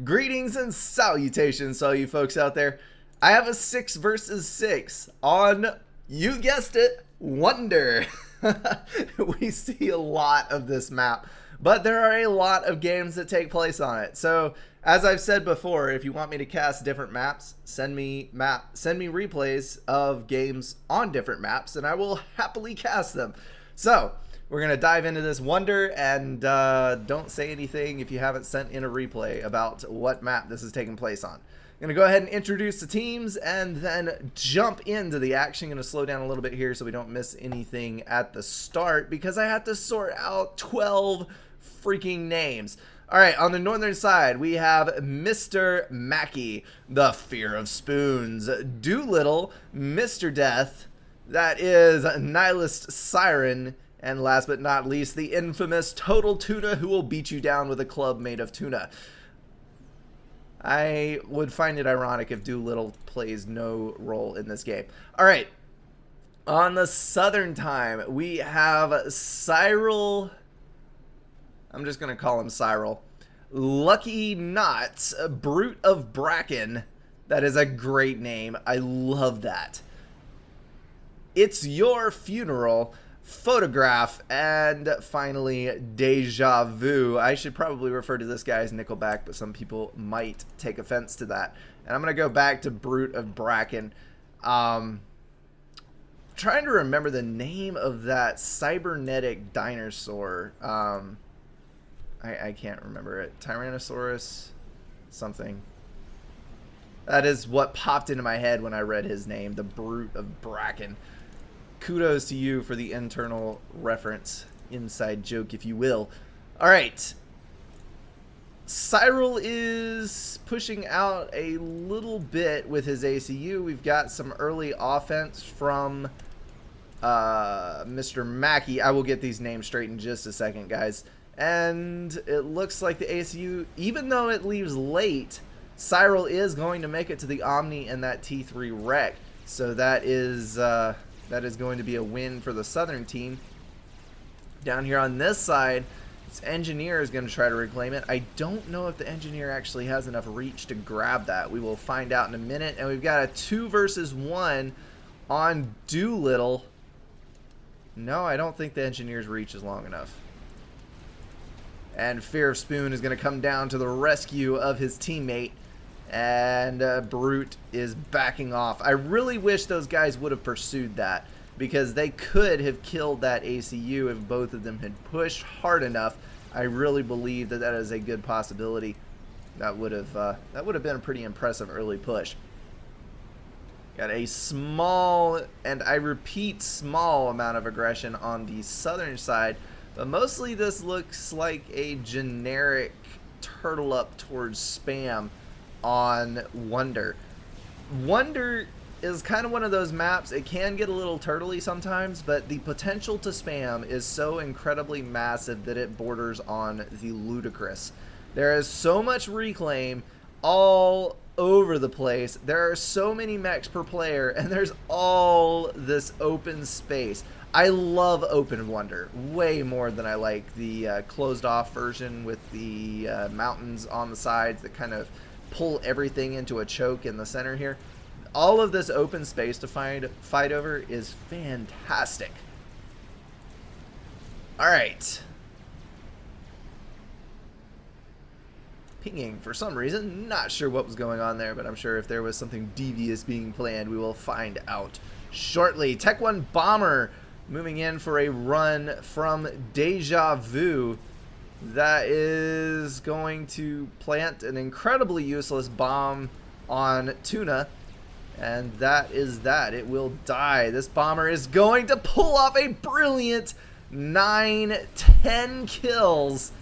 Greetings and salutations to all you folks out there. I have a 6 versus 6 on, you guessed it, Wonder. We see a lot of this map, but there are a lot of games that take place on it. So, as I've said before, if you want me to cast different maps, send me replays of games on different maps, and I will happily cast them. So, we're going to dive into this Wonder, and don't say anything if you haven't sent in a replay about what map this is taking place on. I'm going to go ahead and introduce the teams and then jump into the action. I'm going to slow down a little bit here so we don't miss anything at the start because I have to sort out 12 freaking names. All right, on the northern side, we have Mr. Mackey, the Fear of Spoons, Doolittle, Mr. Death, that is Nihilist Siren, and last but not least, the infamous Total Tuna, who will beat you down with a club made of tuna. I would find it ironic if Doolittle plays no role in this game. All right, on the southern time, we have Cyril. I'm just going to call him Cyril. Lucky Knots, Brute of Bracken. That is a great name. I love that. It's Your Funeral, Photograph, and finally Deja Vu. I should probably refer to this guy as Nickelback, but some people might take offense to that. And I'm going to go back to Brute of Bracken. Trying to remember the name of that cybernetic dinosaur. I can't remember it. Tyrannosaurus something. That is what popped into my head when I read his name, the Brute of Bracken. Kudos to you for the internal reference, inside joke, if you will. All right. Cyril is pushing out a little bit with his ACU. We've got some early offense from Mr. Mackey. I will get these names straight in just a second, guys. And it looks like the ACU, even though it leaves late, Cyril is going to make it to the Omni and that T3 wreck. So that is going to be a win for the southern team. Down here on this side, this engineer is going to try to reclaim it. I don't know if the engineer actually has enough reach to grab that. We will find out in a minute. And we've got a 2 versus 1 on Doolittle. No, I don't think the engineer's reach is long enough. And Fear of Spoon is going to come down to the rescue of his teammate. And Brute is backing off. I really wish those guys would have pursued that, because they could have killed that ACU if both of them had pushed hard enough. I really believe that that is a good possibility. That would have been a pretty impressive early push. Got a small, and I repeat, small amount of aggression on the southern side. But mostly this looks like a generic turtle up towards spam on Wonder. Wonder is kind of one of those maps, it can get a little turtley sometimes, but the potential to spam is so incredibly massive that it borders on the ludicrous. There is so much reclaim all over the place. There are so many mechs per player, and there's all this open space. I love open Wonder way more than I like the closed off version with the mountains on the sides that kind of pull everything into a choke in the center here. All of this open space to fight over is fantastic. All right. Pinging for some reason. Not sure what was going on there, but I'm sure if there was something devious being planned, we will find out shortly. Tech 1 Bomber moving in for a run from Deja Vu. That is going to plant an incredibly useless bomb on Tuna. And that is that. It will die. This bomber is going to pull off a brilliant 9-10 kills.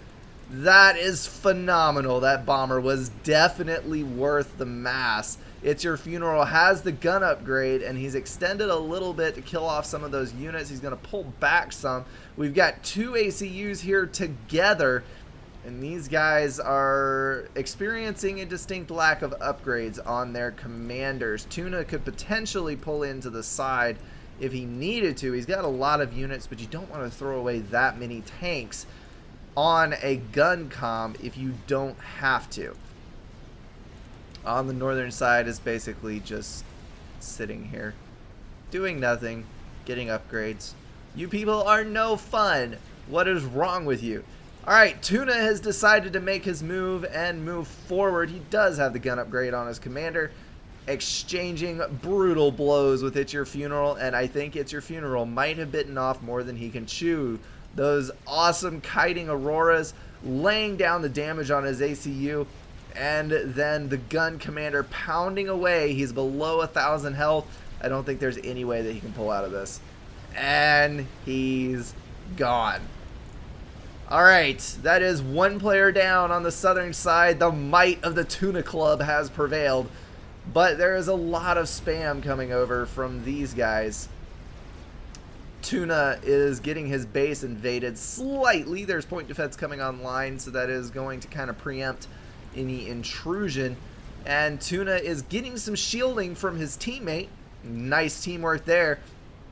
That is phenomenal. That bomber was definitely worth the mass. It's Your Funeral has the gun upgrade, and he's extended a little bit to kill off some of those units. He's going to pull back some. We've got 2 ACUs here together, and these guys are experiencing a distinct lack of upgrades on their commanders. Tuna could potentially pull into the side if he needed to. He's got a lot of units, but you don't want to throw away that many tanks on a gun comm if you don't have to. on the northern side is basically just sitting here, doing nothing, getting upgrades. You people are no fun. What is wrong with you? Alright, Tuna has decided to make his move and move forward. He does have the gun upgrade on his commander, exchanging brutal blows with It's Your Funeral, and I think It's Your Funeral might have bitten off more than he can chew. Those awesome kiting auroras, laying down the damage on his ACU, and then the gun commander pounding away. He's below 1,000 health. I don't think there's any way that he can pull out of this. And he's gone. Alright, that is one player down on the southern side. The might of the Tuna Club has prevailed. But there is a lot of spam coming over from these guys. Tuna is getting his base invaded slightly. There's point defense coming online, so that is going to kind of preempt any intrusion. And Tuna is getting some shielding from his teammate. Nice teamwork there.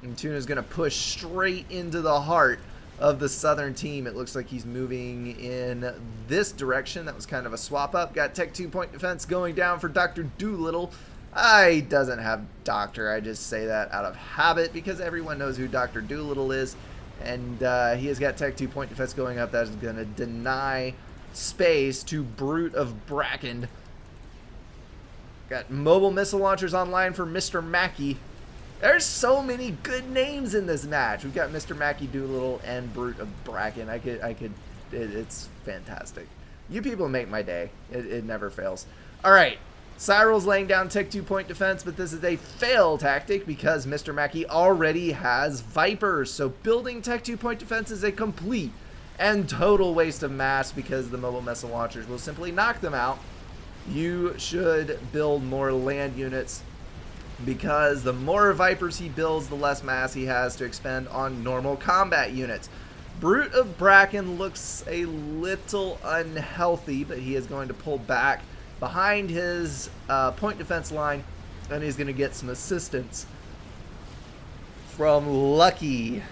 And Tuna's going to push straight into the heart of the southern team. It looks like he's moving in this direction. That was kind of a swap up. Got Tech 2 point defense going down for Dr. Doolittle. He doesn't have Doctor. I just say that out of habit because everyone knows who Dr. Doolittle is. And he has got Tech 2 point defense going up. That is going to deny space to Brute of Bracken. Got mobile missile launchers online for Mr. Mackey. There's so many good names in this match. We've got Mr. Mackey, Doolittle, and Brute of Bracken. It's fantastic. You people make my day. It never fails. All right. Cyril's laying down Tech 2 point defense, but this is a fail tactic because Mr. Mackey already has Vipers. So building Tech 2 point defense is a complete and total waste of mass because the mobile missile launchers will simply knock them out. You should build more land units because the more Vipers he builds, the less mass he has to expend on normal combat units. Brute of Bracken looks a little unhealthy, but he is going to pull back behind his point defense line, and he's going to get some assistance from Lucky.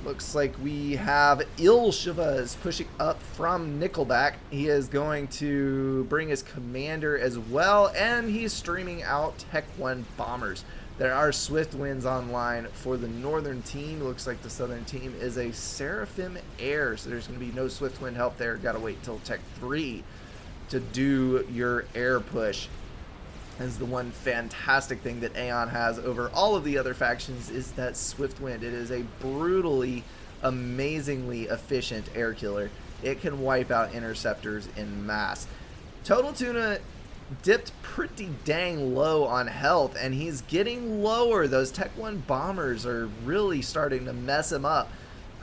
Looks like we have Ilshivas pushing up from Nickelback. He is going to bring his commander as well, and he's streaming out Tech 1 bombers. There are Swift Winds online for the northern team. Looks like the southern team is a Seraphim Air, so there's going to be no Swift Wind help there. Got to wait till Tech 3 to do your air push. Is the one fantastic thing that Aeon has over all of the other factions is that Swift Wind. It is a brutally, amazingly efficient air killer. It can wipe out interceptors in mass. Total Tuna dipped pretty dang low on health, and he's getting lower. Those Tech 1 bombers are really starting to mess him up.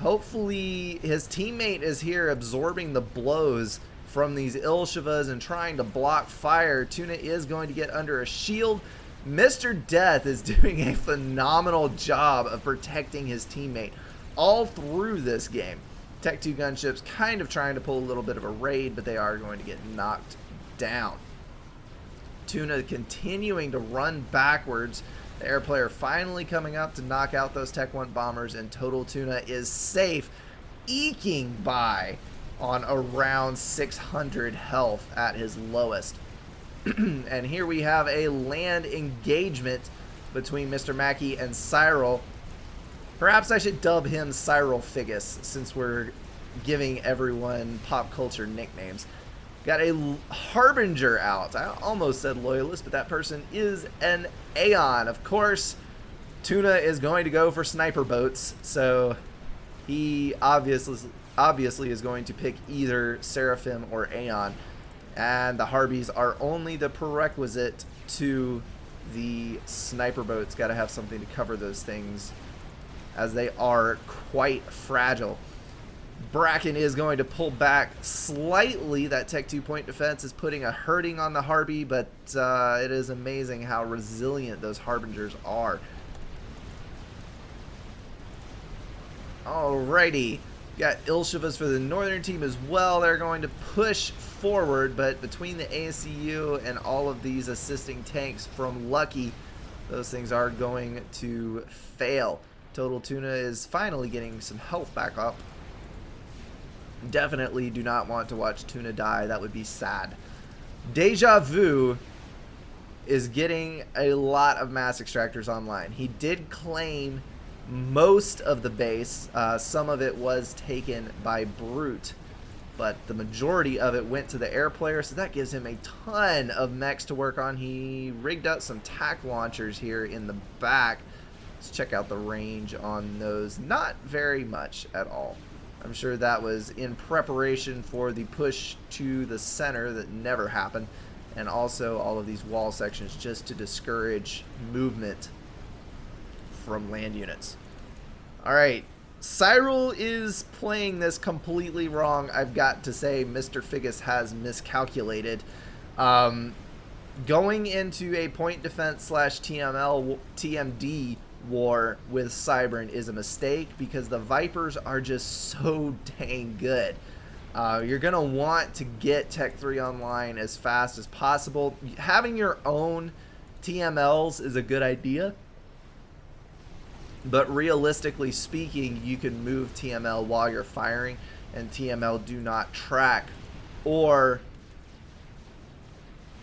Hopefully his teammate is here absorbing the blows from these Ilshivas and trying to block fire. Tuna is going to get under a shield. Mr. Death is doing a phenomenal job of protecting his teammate all through this game. Tech 2 gunships kind of trying to pull a little bit of a raid, but they are going to get knocked down. Tuna continuing to run backwards. The air player finally coming up to knock out those Tech 1 bombers, and Total Tuna is safe, eking by on around 600 health at his lowest. And here we have a land engagement between Mr. Mackey and Cyril. Perhaps I should dub him Cyril Figgis since we're giving everyone pop culture nicknames. Got a Harbinger out. I almost said Loyalist, but that person is an Aeon. Of course, Tuna is going to go for sniper boats, so he obviously is going to pick either Seraphim or Aeon, and the Harbies are only the prerequisite to the sniper boats. Got to have something to cover those things as they are quite fragile. Bracken is going to pull back slightly. That Tech 2 point defense is putting a hurting on the Harbie, but it is amazing how resilient those Harbingers are. Alrighty. Got Ilshivas for the northern team as well. They're going to push forward, but between the ACU and all of these assisting tanks from Lucky, those things are going to fail. Total Tuna is finally getting some health back up. Definitely do not want to watch Tuna die. That would be sad. Deja Vu is getting a lot of mass extractors online. He did claim most of the base. Some of it was taken by Brute, but the majority of it went to the air player, so that gives him a ton of mechs to work on. He rigged out some tack launchers here in the back. Let's check out the range on those. Not very much at all. I'm sure that was in preparation for the push to the center that never happened, and also all of these wall sections just to discourage movement from land units. Alright, Cyril is playing this completely wrong. I've got to say, Mr. Figgis has miscalculated. Going into a point defense / TMD war with Cybern is a mistake because the Vipers are just so dang good. You're going to want to get Tech 3 online as fast as possible. Having your own TMLs is a good idea, but realistically speaking, you can move TML while you're firing, and TML do not track. Or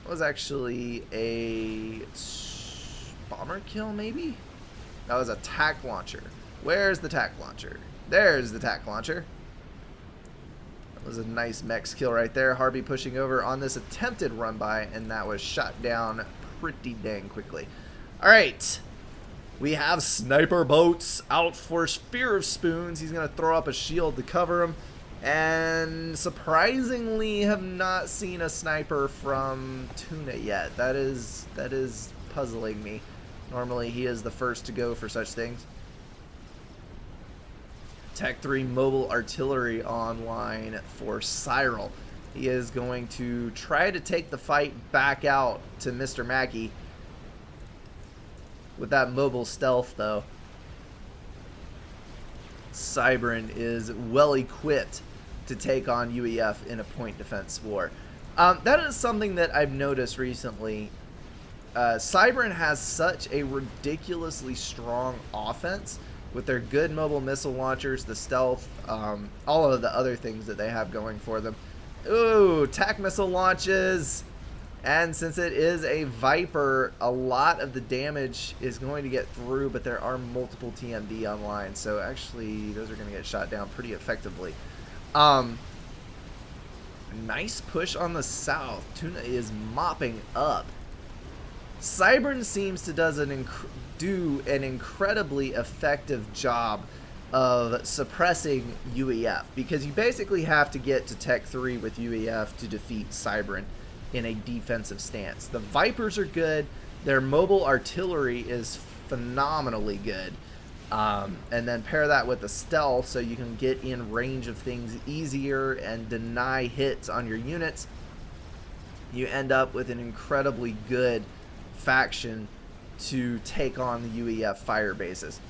it was actually a bomber kill, maybe? That was a tack launcher. Where's the tack launcher? There's the tack launcher. That was a nice mechs kill right there. Harvey pushing over on this attempted run by, and that was shot down pretty dang quickly. All right. We have sniper boats out for Spear of Spoons. He's going to throw up a shield to cover him. And surprisingly have not seen a sniper from Tuna yet. That is puzzling me. Normally he is the first to go for such things. Tech 3 mobile artillery online for Cyril. He is going to try to take the fight back out to Mr. Mackey. With that mobile stealth, though, Cybern is well equipped to take on UEF in a point defense war. That is something that I've noticed recently. Cybern has such a ridiculously strong offense with their good mobile missile launchers, the stealth, all of the other things that they have going for them. Ooh, tac missile launches. And since it is a Viper, a lot of the damage is going to get through, but there are multiple TMD online, so actually those are going to get shot down pretty effectively. Nice push on the south. Tuna is mopping up. Cybern seems to do an incredibly effective job of suppressing UEF, because you basically have to get to Tech 3 with UEF to defeat Cybern in a defensive stance. The Vipers are good. Their mobile artillery is phenomenally good. And then pair that with the stealth so you can get in range of things easier and deny hits on your units. You end up with an incredibly good faction to take on the UEF fire bases.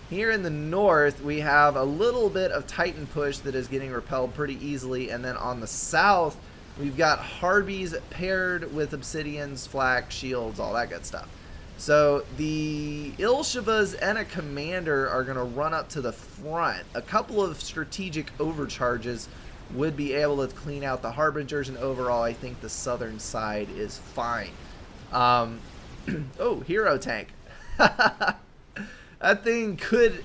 Here in the north, we have a little bit of Titan push that is getting repelled pretty easily, and then on the south, we've got Harbies paired with Obsidians, flak, shields, all that good stuff. So the Ilshavas and a commander are going to run up to the front. A couple of strategic overcharges would be able to clean out the Harbingers, and overall I think the southern side is fine. Oh, hero tank. That thing could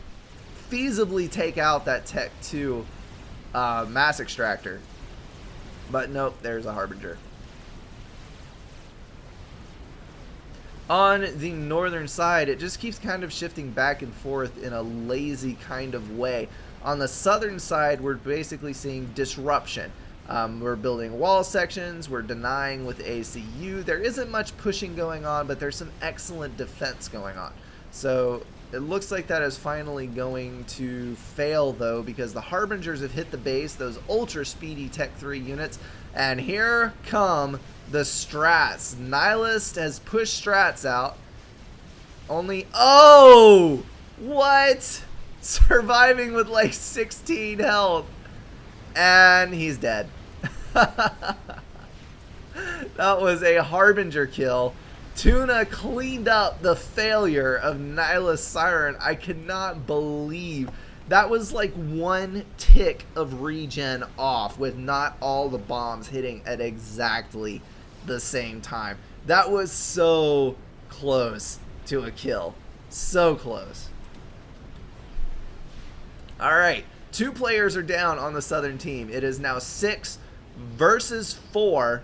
feasibly take out that Tech 2 mass extractor. But nope, there's a Harbinger. On the northern side, it just keeps kind of shifting back and forth in a lazy kind of way. On the southern side, we're basically seeing disruption. We're building wall sections, we're denying with ACU. There isn't much pushing going on, but there's some excellent defense going on. So it looks like that is finally going to fail, though, because the Harbingers have hit the base, those ultra speedy Tech 3 units, and here come the strats. Nihilist has pushed strats out. Only, oh, what? Surviving with like 16 health, and he's dead. That was a Harbinger kill. Tuna cleaned up the failure of Nihilist Siren. I cannot believe that was like one tick of regen off with not all the bombs hitting at exactly the same time. That was so close to a kill. So close. All right. 2 players are down on the Southern team. It is now 6 versus 4.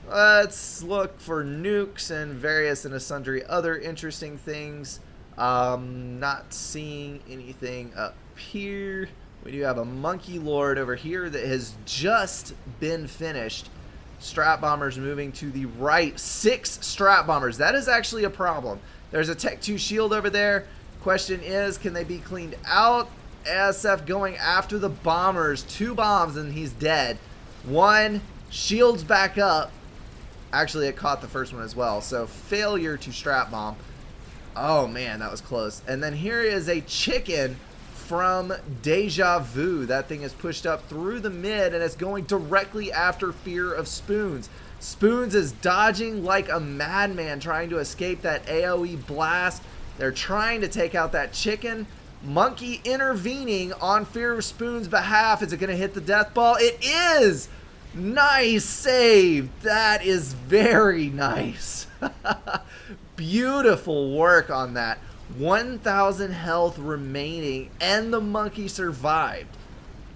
Let's look for nukes and various and sundry other interesting things. Not seeing anything up here. We do have a Monkey Lord over here that has just been finished. Strat Bombers moving to the right. 6 Strat Bombers. That is actually a problem. There's a Tech 2 shield over there. Question is, can they be cleaned out? ASF going after the bombers. 2 bombs and he's dead. 1. Shields back up. Actually, it caught the first one as well. So failure to strat bomb. Oh man, that was close. And then here is a chicken from Deja Vu. That thing is pushed up through the mid and it's going directly after Fear of Spoons. Spoons is dodging like a madman trying to escape that AoE blast. They're trying to take out that chicken. Monkey intervening on Fear of Spoon's behalf. Is it going to hit the death ball? It is! Nice save. That is very nice. Beautiful work on that. 1,000 health remaining and the monkey survived.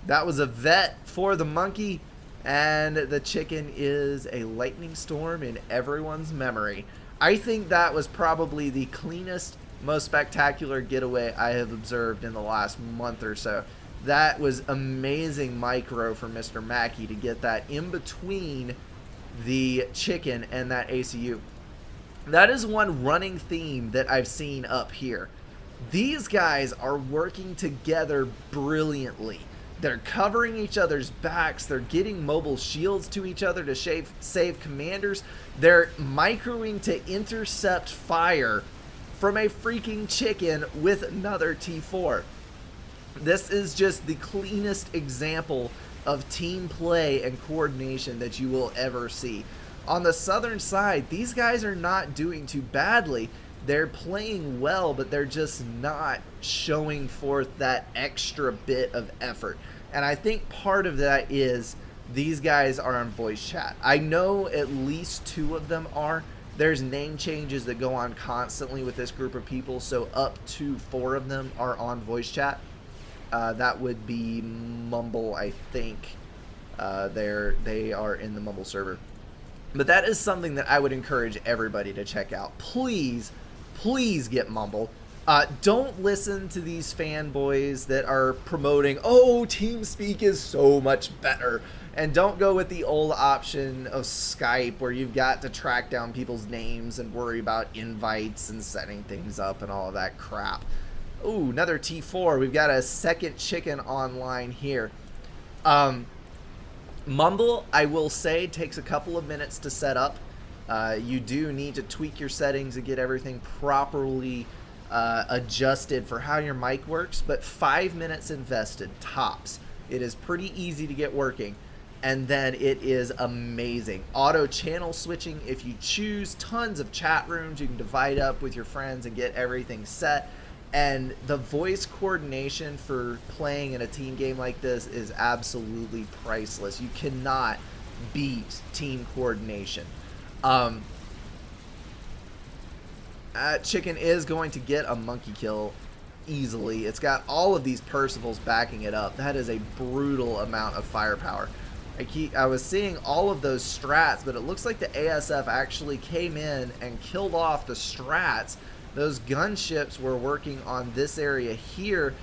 That was a vet for the monkey, and the chicken is a lightning storm in everyone's memory. I think that was probably the cleanest, most spectacular getaway I have observed in the last month or so. That was amazing micro for Mr. Mackey to get that in between the chicken and that ACU. That is one running theme that I've seen up here. These guys are working together brilliantly. They're covering each other's backs. They're getting mobile shields to each other to save commanders. They're microing to intercept fire from a freaking chicken with another T4. This is just the cleanest example of team play and coordination that you will ever see. On the Southern side, these guys are not doing too badly. They're playing well, but they're just not showing forth that extra bit of effort. And I think part of that is these guys are on voice chat. I know at least 2 of them are. There's name changes that go on constantly with this group of people, so up to 4 of them are on voice chat. That would be Mumble, I think. They are in the Mumble server. But that is something that I would encourage everybody to check out. Please, please get Mumble. Don't listen to these fanboys that are promoting, oh, TeamSpeak is so much better. And don't go with the old option of Skype where you've got to track down people's names and worry about invites and setting things up and all of that crap. Ooh, another T4. We've got a second chicken online here. Mumble, I will say, takes a couple of minutes to set up. You do need to tweak your settings and get everything properly adjusted for how your mic works, but 5 minutes invested, tops. It is pretty easy to get working, and then it is amazing. Auto channel switching if you choose, tons of chat rooms you can divide up with your friends and get everything set. And the voice coordination for playing in a team game like this is absolutely priceless. You cannot beat team coordination. Chicken is going to get a monkey kill easily. It's got all of these Percivals backing it up. That is a brutal amount of firepower. I was seeing all of those strats, but it looks like the ASF actually came in and killed off the strats. Those gunships were working on this area here.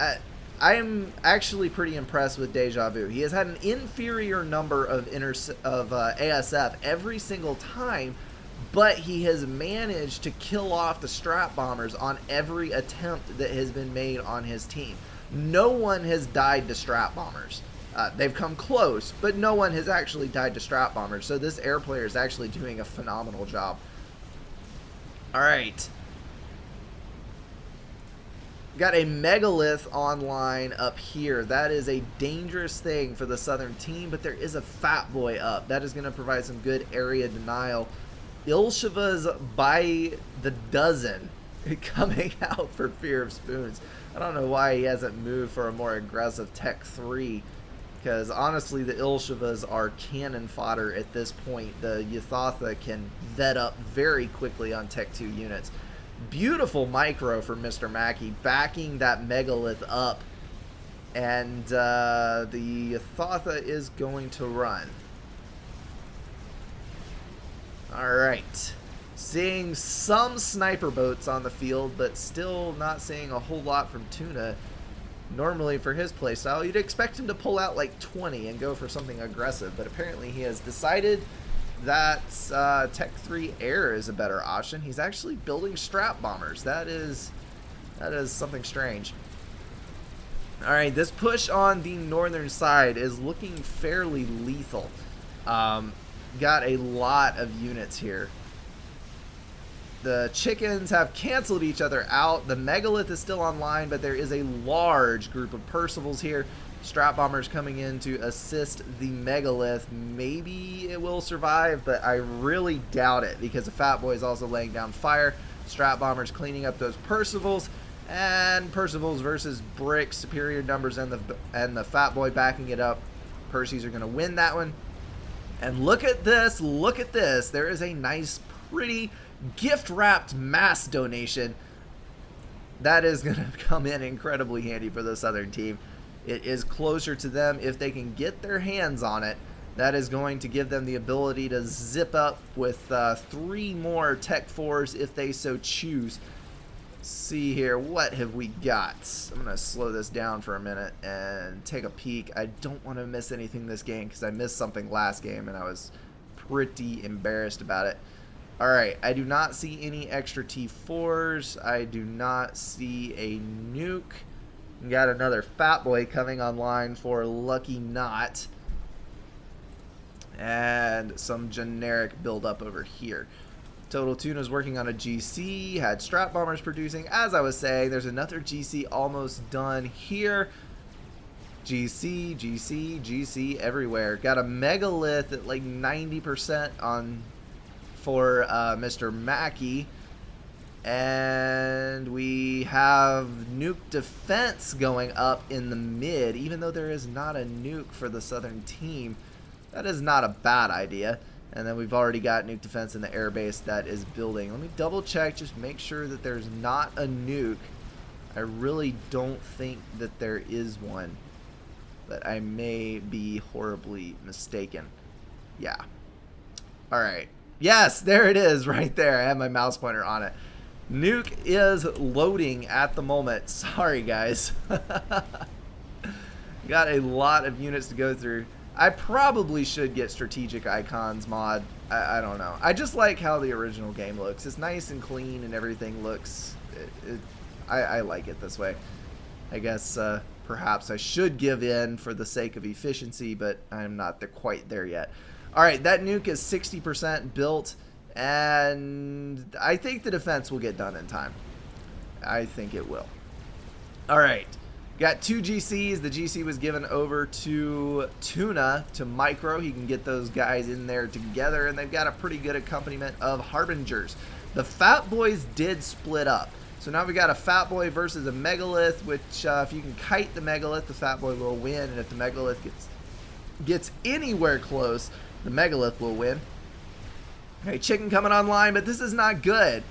I am actually pretty impressed with Deja Vu. He has had an inferior number of ASF every single time, but he has managed to kill off the strat bombers on every attempt that has been made on his team. No one has died to strat bombers. They've come close, but no one has actually died to strat bombers. So this air player is actually doing a phenomenal job. All right. Got a megalith online up here. That is a dangerous thing for the Southern team, but there is a fat boy up. That is going to provide some good area denial. Ilshiva's by the dozen coming out for Fear of Spoons. I don't know why he hasn't moved for a more aggressive Tech 3, Because honestly, the Ilshivas are cannon fodder at this point. The Yathatha can vet up very quickly on Tech 2 units. Beautiful micro for Mr. Mackey, backing that Megalith up. And the Yathatha is going to run. Alright. Seeing some sniper boats on the field, but still not seeing a whole lot from Tuna. Normally for his playstyle, you'd expect him to pull out like 20 and go for something aggressive, but apparently he has decided that Tech 3 Air is a better option. He's actually building strap bombers. That is something strange. Alright, this push on the northern side is looking fairly lethal. Got a lot of units here. The chickens have canceled each other out. The Megalith is still online, but there is a large group of Percivals here. Strap bombers coming in to assist the Megalith. Maybe it will survive, but I really doubt it because the Fat Boy is also laying down fire. Strap bombers cleaning up those Percivals, and Percivals versus Brick, superior numbers, and the Fat Boy backing it up. Percy's are going to win that one. And look at this, look at this. There is a nice, pretty gift-wrapped mass donation. That is going to come in incredibly handy for the Southern team. It is closer to them. If they can get their hands on it, that is going to give them the ability to zip up with 3 more Tech 4s if they so choose. See here, what have we got? I'm going to slow this down for a minute and take a peek. I don't want to miss anything this game because I missed something last game and I was pretty embarrassed about it. Alright, I do not see any extra T4s. I do not see a nuke. We got another Fat Boy coming online for Lucky Not. And some generic buildup over here. Total Tuna's working on a GC. Had Strap Bombers producing. As I was saying, there's another GC almost done here. GC, GC, GC everywhere. Got a Megalith at like 90% on for Mr. Mackey, and we have nuke defense going up in the mid. Even though there is not a nuke for the Southern team, that is not a bad idea. And then we've already got nuke defense in the airbase that is building. Let me double check, just make sure that there's not a nuke. I really don't think that there is one, but I may be horribly mistaken. Yeah. Alright. Yes, there it is right there. I have my mouse pointer on it. Nuke is loading at the moment. Sorry, guys. Got a lot of units to go through. I probably should get strategic icons mod. I don't know. I just like how the original game looks. It's nice and clean and everything looks... I like it this way. I guess perhaps I should give in for the sake of efficiency, but I'm not quite there yet. Alright, that nuke is 60% built, and I think the defense will get done in time. I think it will. Alright, got 2 GCs. The GC was given over to Tuna, to Micro. He can get those guys in there together, and they've got a pretty good accompaniment of Harbingers. The Fat Boys did split up. So now we got a Fat Boy versus a Megalith, which if you can kite the Megalith, the Fat Boy will win, and if the Megalith gets anywhere close, the Megalith will win. Okay, chicken coming online, but this is not good.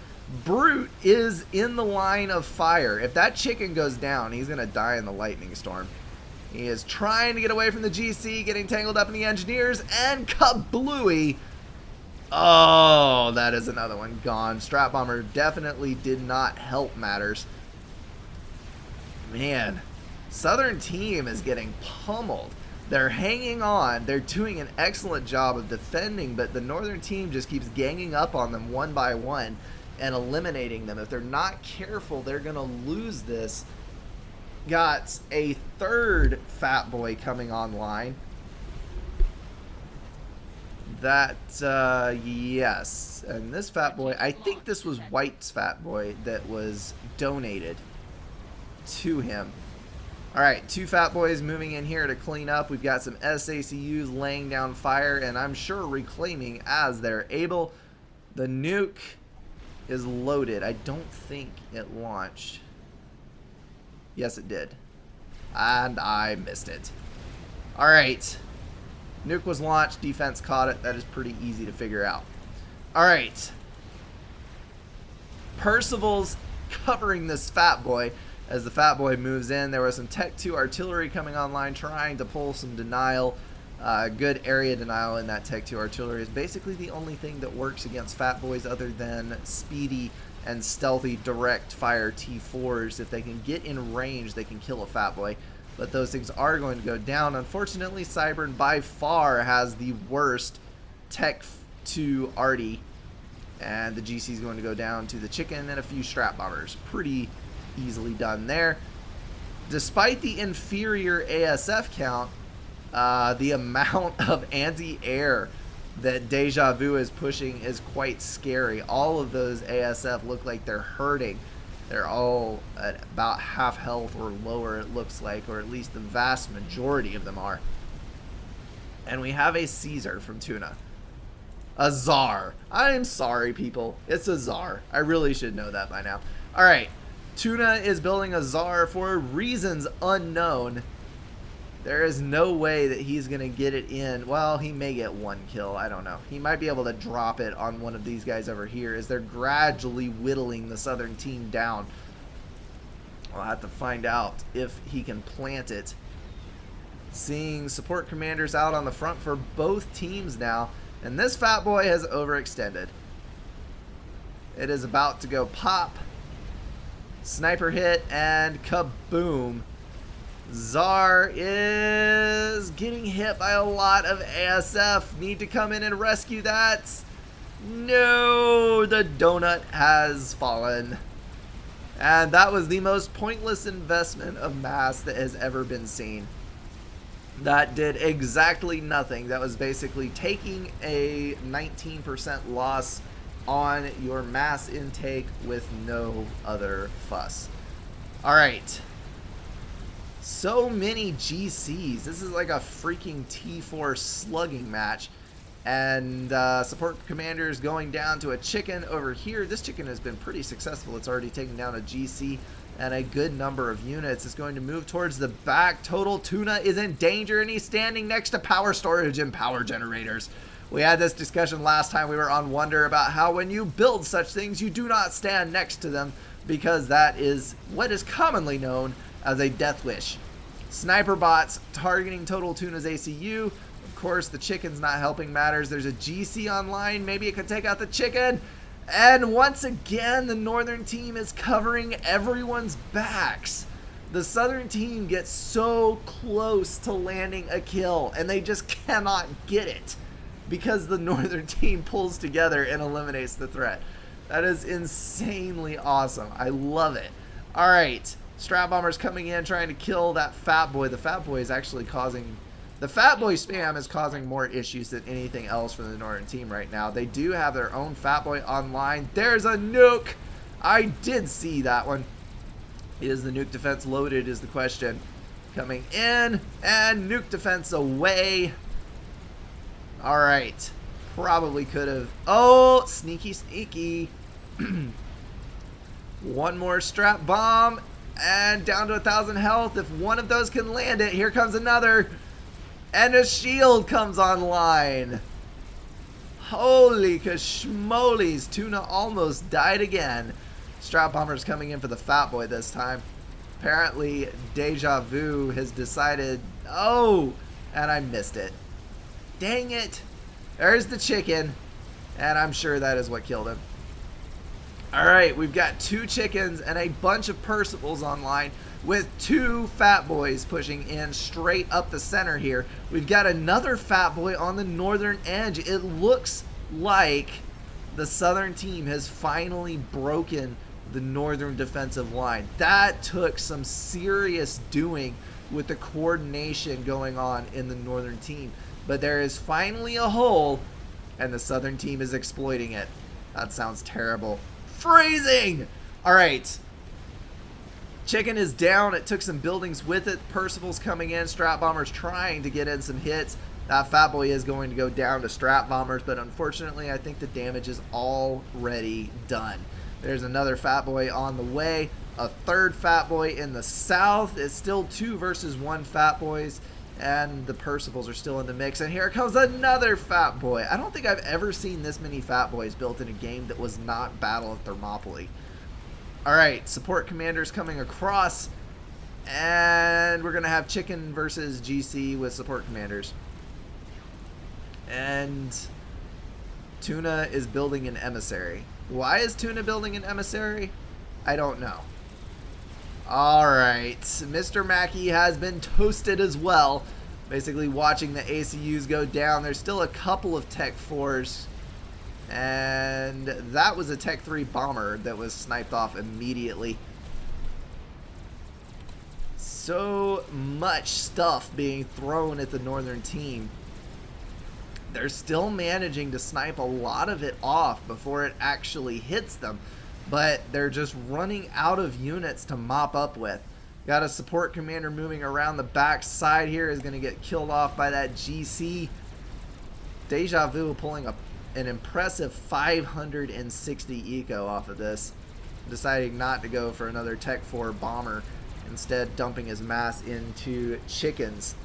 Brute is in the line of fire. If that chicken goes down, he's going to die in the lightning storm. He is trying to get away from the GC, getting tangled up in the engineers, and kablooey. Oh, that is another one gone. Strap Bomber definitely did not help matters. Man, Southern team is getting pummeled. They're hanging on. They're doing an excellent job of defending, but the Northern team just keeps ganging up on them one by one and eliminating them. If they're not careful, they're going to lose this. Got a 3rd Fat Boy coming online. That, yes. And this Fat Boy, I think this was White's Fat Boy that was donated to him. Alright, 2 Fat Boys moving in here to clean up. We've got some SACUs laying down fire, and I'm sure reclaiming as they're able. The nuke is loaded. I don't think it launched. Yes, it did. And I missed it. All right. Nuke was launched. Defense caught it. That is pretty easy to figure out. All right. Percival's covering this Fat Boy. As the Fat Boy moves in, there was some Tech 2 artillery coming online trying to pull some denial. Good area denial in that Tech 2 artillery is basically the only thing that works against Fat Boys other than speedy and stealthy direct fire T4s. If they can get in range, they can kill a Fat Boy. But those things are going to go down. Unfortunately, Cybern by far has the worst Tech 2 arty. And the GC is going to go down to the Chicken and a few Strat Bombers. Pretty easily done there. Despite the inferior ASF count, the amount of anti-air that Deja Vu is pushing is quite scary. All of those ASF look like they're hurting. They're all at about half health or lower, it looks like, or at least the vast majority of them are. And we have a Caesar from Tuna. A Czar. I'm sorry, people. It's a Czar. I really should know that by now. All right. Tuna is building a Czar for reasons unknown. There is no way that he's going to get it in. Well, he may get one kill. I don't know. He might be able to drop it on one of these guys over here as they're gradually whittling the Southern team down. I'll have to find out if he can plant it. Seeing support commanders out on the front for both teams now. And this Fat Boy has overextended. It is about to go pop. Sniper hit and kaboom. Czar is getting hit by a lot of ASF. Need to come in and rescue that. No, the donut has fallen. And that was the most pointless investment of mass that has ever been seen. That did exactly nothing. That was basically taking a 19% loss on your mass intake with no other fuss. All right. So many GCs. This is like a freaking T4 slugging match. And support commanders going down to a Chicken over here. This Chicken has been pretty successful. It's already taken down a GC and a good number of units. It's going to move towards the back. Total Tuna is in danger, and he's standing next to power storage and power generators. We had this discussion last time we were on Wonder about how when you build such things, you do not stand next to them because that is what is commonly known as a death wish. Sniper bots targeting Total Tuna's ACU. Of course, the Chicken's not helping matters. There's a GC online. Maybe it could take out the Chicken. And once again, the Northern team is covering everyone's backs. The Southern team gets so close to landing a kill, and they just cannot get it because the Northern team pulls together and eliminates the threat. That is insanely awesome. I love it. All right, Strat Bombers coming in, trying to kill that Fat Boy. The Fat Boy is actually causing... The Fat Boy spam is causing more issues than anything else for the Northern team right now. They do have their own Fat Boy online. There's a nuke. I did see that one. Is the nuke defense loaded is the question. Coming in and nuke defense away. All right. Probably could have. Oh, sneaky, sneaky. One more Strat Bomb and down to 1,000 health. If one of those can land it, here comes another. And a shield comes online. Holy kashmolies. Tuna almost died again. Strat Bombers coming in for the Fat Boy this time. Apparently, Deja Vu has decided... Oh! And I missed it. Dang it. There's the Chicken. And I'm sure that is what killed him. Alright, we've got 2 Chickens and a bunch of Percivals online, with 2 Fat Boys pushing in straight up the center here. We've got another Fat Boy on the northern edge. It looks like the Southern team has finally broken the northern defensive line. That took some serious doing with the coordination going on in the northern team. But there is finally a hole, and the Southern team is exploiting it. That sounds terrible. Freezing! Alright. Chicken is down. It took some buildings with it. Percival's coming in. Strat Bombers trying to get in some hits. That Fat Boy is going to go down to Strat Bombers, but unfortunately I think the damage is already done. There's another Fat Boy on the way. A third Fat Boy in the south. It's still 2 versus 1 Fat Boys. And the Percivals are still in the mix. And here comes another Fat Boy. I don't think I've ever seen this many Fat Boys built in a game that was not Battle of Thermopylae. Alright, support commanders coming across. And we're going to have Chicken versus GC with support commanders. And Tuna is building an emissary. Why is Tuna building an emissary? I don't know. Alright, Mr. Mackey has been toasted as well. Basically watching the ACUs go down. There's still a couple of Tech 4s. And that was a Tech 3 bomber that was sniped off immediately. So much stuff being thrown at the northern team. They're still managing to snipe a lot of it off before it actually hits them. But they're just running out of units to mop up with. Got a support commander moving around the back side here. Is going to get killed off by that GC. Deja Vu pulling an impressive 560 eco off of this. Deciding not to go for another Tech 4 bomber. Instead dumping his mass into chickens.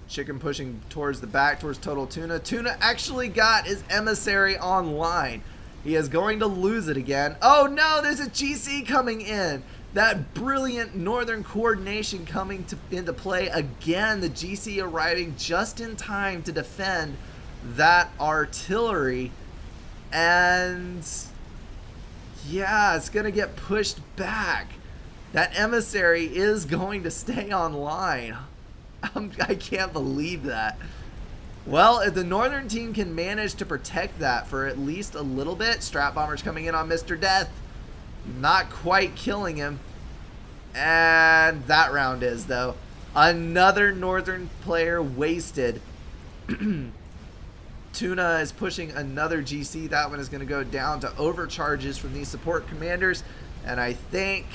Chicken pushing towards the back, towards Total Tuna. Tuna actually got his emissary online. He is going to lose it again. Oh no, there's a GC coming in. That brilliant northern coordination coming into play again. The GC arriving just in time to defend that artillery. And yeah, it's going to get pushed back. That emissary is going to stay online. I can't believe that. Well, if the northern team can manage to protect that for at least a little bit. Strat Bomber's coming in on Mr. Death. Not quite killing him. And that round is, though. Another northern player wasted. Tuna is pushing another GC. That one is going to go down to overcharges from these support commanders. And I think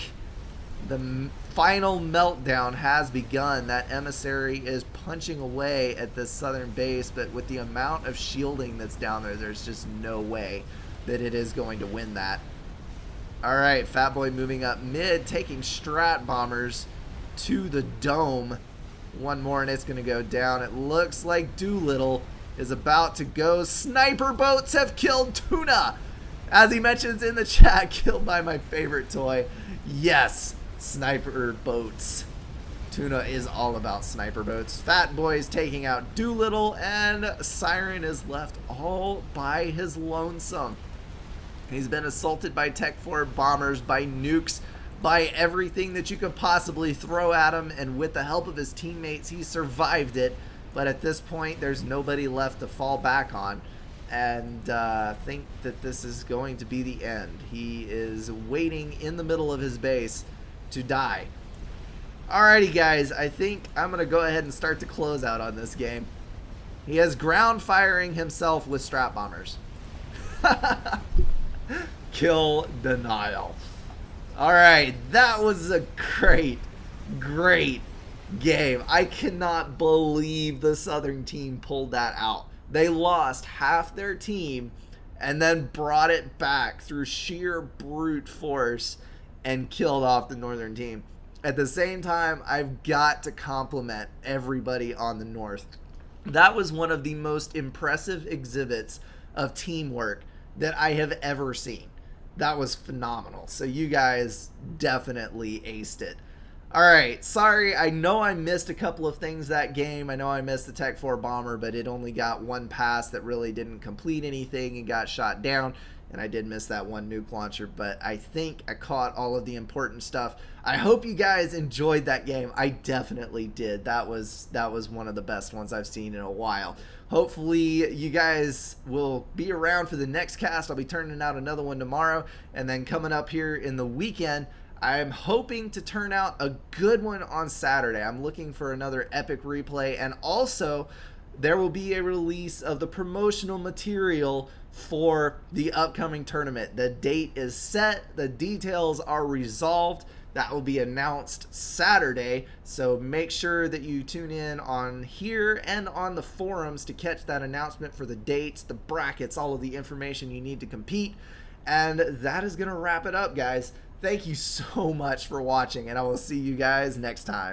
the final meltdown has begun. That emissary is punching away at this southern base, but with the amount of shielding that's down there, there's just no way that it is going to win that. Alright, Fat Boy moving up mid, taking Strat Bombers to the dome. One more and it's going to go down. It looks like Doolittle is about to go. Sniper boats have killed Tuna! As he mentions in the chat, killed by my favorite toy. Yes! Sniper boats. Tuna is all about sniper boats. Fat Boy's taking out Doolittle, and Siren is left all by his lonesome. He's been assaulted by Tech 4 bombers, by nukes, by everything that you could possibly throw at him, and with the help of his teammates, he survived it. But at this point, there's nobody left to fall back on. And think that this is going to be the end. He is waiting in the middle of his base to die. Alrighty guys, I think I'm going to go ahead and start the closeout on this game. He is ground firing himself with Strat Bombers. Kill denial. Alright, that was a great game. I cannot believe the southern team pulled that out. They lost half their team and then brought it back through sheer brute force and killed off the northern team. At the same time, I've got to compliment everybody on the north. That was one of the most impressive exhibits of teamwork that I have ever seen. That was phenomenal. So you guys definitely aced it. Alright, sorry, I know I missed a couple of things that game. I know I missed the Tech 4 bomber, but it only got one pass that really didn't complete anything and got shot down. And I did miss that one nuke launcher, but I think I caught all of the important stuff. I hope you guys enjoyed that game. I definitely did. That was one of the best ones I've seen in a while. Hopefully you guys will be around for the next cast. I'll be turning out another one tomorrow, and then coming up here in the weekend, I'm hoping to turn out a good one on Saturday. I'm looking for another epic replay, and also there will be a release of the promotional material for the upcoming tournament. The date is set, the details are resolved. That will be announced Saturday, so make sure that you tune in on here and on the forums to catch that announcement for the dates, the brackets, all of the information you need to compete. And that is going to wrap it up, guys. Thank you so much for watching, and I will see you guys next time.